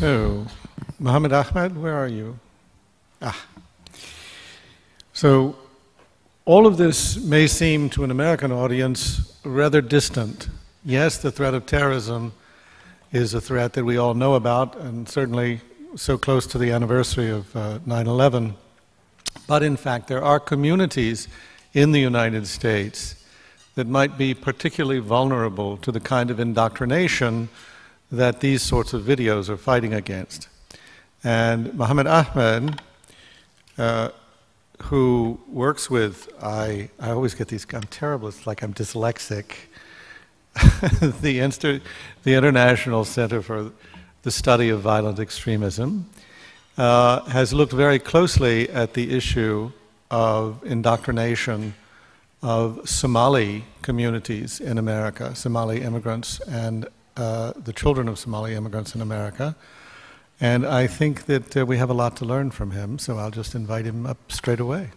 So, Muhammed Ahmed, where are you? So, all of this may seem to an American audience rather distant. Yes, the threat of terrorism is a threat that we all know about, and certainly so close to the anniversary of 9/11. But in fact, there are communities in the United States that might be particularly vulnerable to the kind of indoctrination that these sorts of videos are fighting against. And Muhammed Ahmed, who works with, I always get these, I'm terrible, it's like I'm dyslexic, the International Center for the Study of Violent Extremism, has looked very closely at the issue of indoctrination of Somali communities in America, Somali immigrants and the children of Somali immigrants in America. And I think that we have a lot to learn from him, so I'll just invite him up straight away.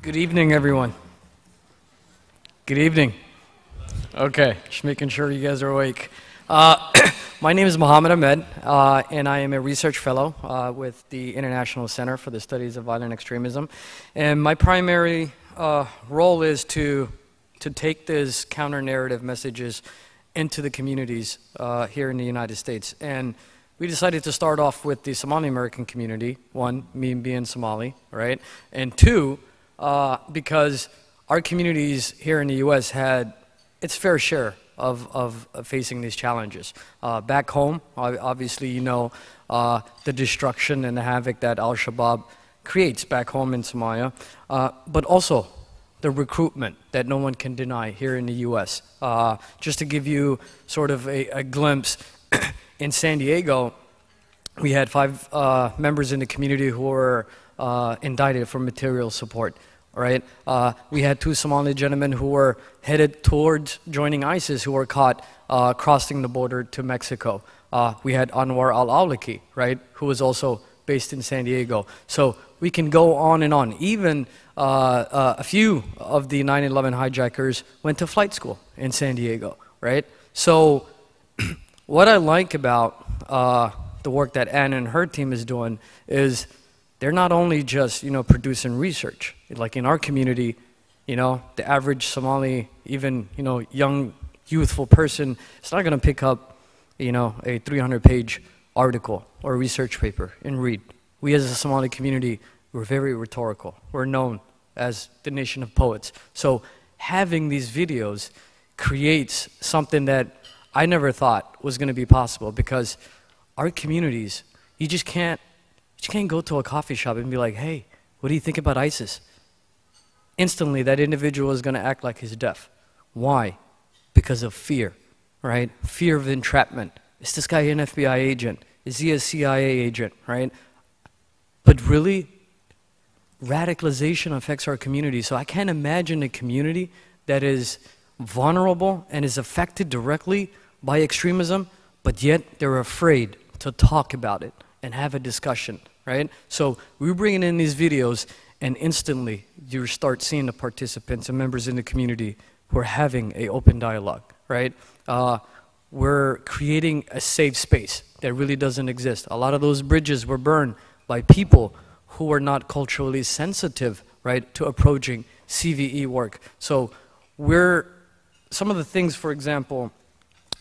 Good evening, everyone. Good evening. Okay, just making sure you guys are awake. My name is Muhammed Ahmed, and I am a research fellow with the International Center for the Studies of Violent Extremism. And my primary role is to take these counter-narrative messages into the communities here in the United States. And we decided to start off with the Somali American community, one, me being Somali, right? And two, because our communities here in the U.S. had its fair share of facing these challenges. Back home, obviously, you know, the destruction and the havoc that Al-Shabaab creates back home in Somalia, but also the recruitment that no one can deny here in the U.S. Just to give you sort of a glimpse, in San Diego, we had 5 members in the community who were indicted for material support. Right? We had 2 Somali gentlemen who were headed towards joining ISIS who were caught crossing the border to Mexico. We had Anwar al-Awlaki, right, who was also based in San Diego. So we can go on and on. Even a few of the 9/11 hijackers went to flight school in San Diego, right? So what I like about the work that Anna and her team is doing is they're not only just, you know, producing research. Like in our community, you know, the average Somali, even, you know, young, youthful person is not going to pick up, you know, a 300-page article or research paper and read. We as a Somali community, we're very rhetorical. We're known as the nation of poets. So having these videos creates something that I never thought was going to be possible, because our communities, you just can't go to a coffee shop and be like, hey, what do you think about ISIS? Instantly, that individual is going to act like he's deaf. Why? Because of fear, right? Fear of entrapment. Is this guy an FBI agent? Is he a CIA agent, right? But really, radicalization affects our community. So I can't imagine a community that is vulnerable and is affected directly by extremism, but yet they're afraid to talk about it and have a discussion, right? So we're bringing in these videos, and instantly you start seeing the participants and members in the community who are having an open dialogue, right? We're creating a safe space that really doesn't exist. A lot of those bridges were burned by people who are not culturally sensitive, right, to approaching CVE work. So some of the things, for example,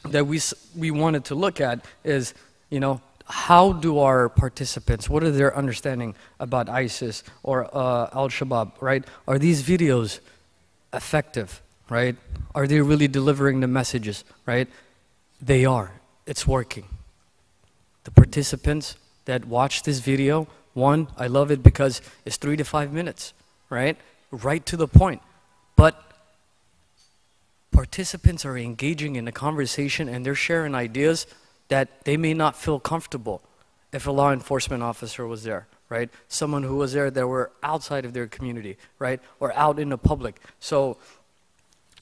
that we wanted to look at is, you know, how do our participants, what are their understanding about ISIS or Al-Shabaab, right? Are these videos effective, right? Are they really delivering the messages, right? They are. It's working. The participants that watch this video, one, I love it because it's 3 to 5 minutes, right? Right to the point. But participants are engaging in a conversation and they're sharing ideas that they may not feel comfortable if a law enforcement officer was there, right? Someone who was there that were outside of their community, right? Or out in the public. So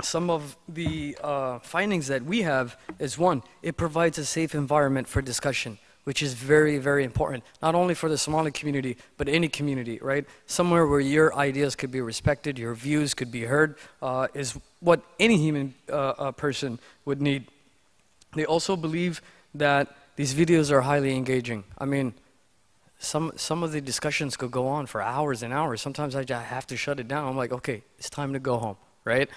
some of the findings that we have is, one, it provides a safe environment for discussion which is very, very important, not only for the Somali community, but any community, right? Somewhere where your ideas could be respected, your views could be heard, is what any human person would need. They also believe that these videos are highly engaging. I mean, some of the discussions could go on for hours and hours. Sometimes I just have to shut it down. I'm like, okay, it's time to go home, right?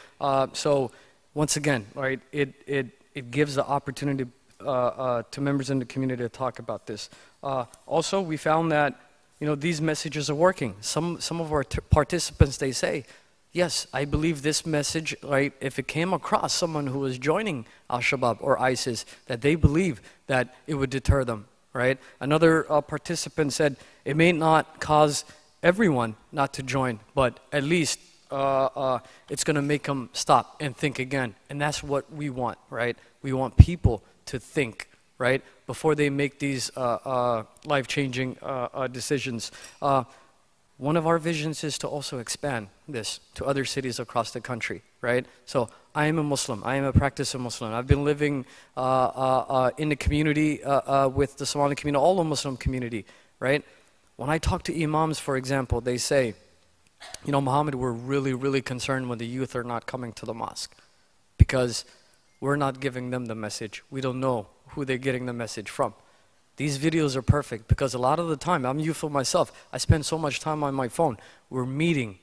So once again, right, it gives the opportunity to members in the community to talk about this. Also, we found that, you know, these messages are working. Some of our participants, they say, yes, I believe this message, right, if it came across someone who was joining Al-Shabaab or ISIS, that they believe that it would deter them, right? Another participant said, it may not cause everyone not to join, but at least it's going to make them stop and think again. And that's what we want, right? We want people to think, right, before they make these life-changing decisions. One of our visions is to also expand this to other cities across the country, right? So I am a Muslim. I am a practicing Muslim. I've been living in the community with the Somali community, all the Muslim community, right? When I talk to imams, for example, they say, you know, Muhammad, we're really, really concerned when the youth are not coming to the mosque because we're not giving them the message. We don't know who they're getting the message from. These videos are perfect because a lot of the time, I'm youthful myself, I spend so much time on my phone. We're meeting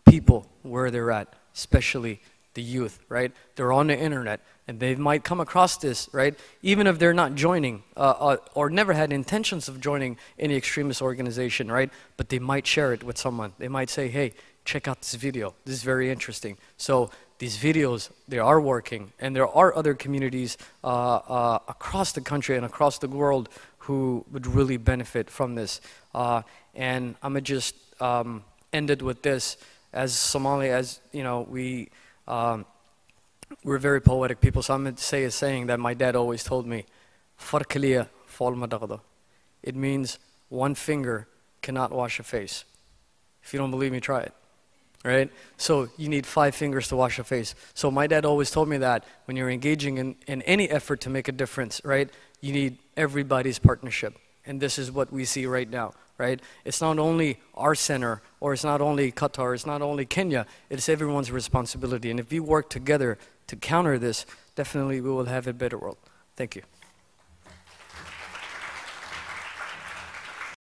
people where they're at, especially the youth, right? They're on the internet and they might come across this, right? Even if they're not joining or never had intentions of joining any extremist organization, right? But they might share it with someone. They might say, hey, check out this video. This is very interesting. So these videos, they are working, and there are other communities across the country and across the world who would really benefit from this. And I'm gonna just end it with this. As Somali, as you know, we're very poetic people, so I'm gonna say a saying that my dad always told me, "Farkaliya fol madagda." It means one finger cannot wash a face. If you don't believe me, try it. Right? So you need 5 fingers to wash a face. So my dad always told me that when you're engaging in any effort to make a difference, right, you need everybody's partnership. And this is what we see right now, right? It's not only our center, or it's not only Qatar, it's not only Kenya, it's everyone's responsibility. And if we work together to counter this, definitely we will have a better world. Thank you.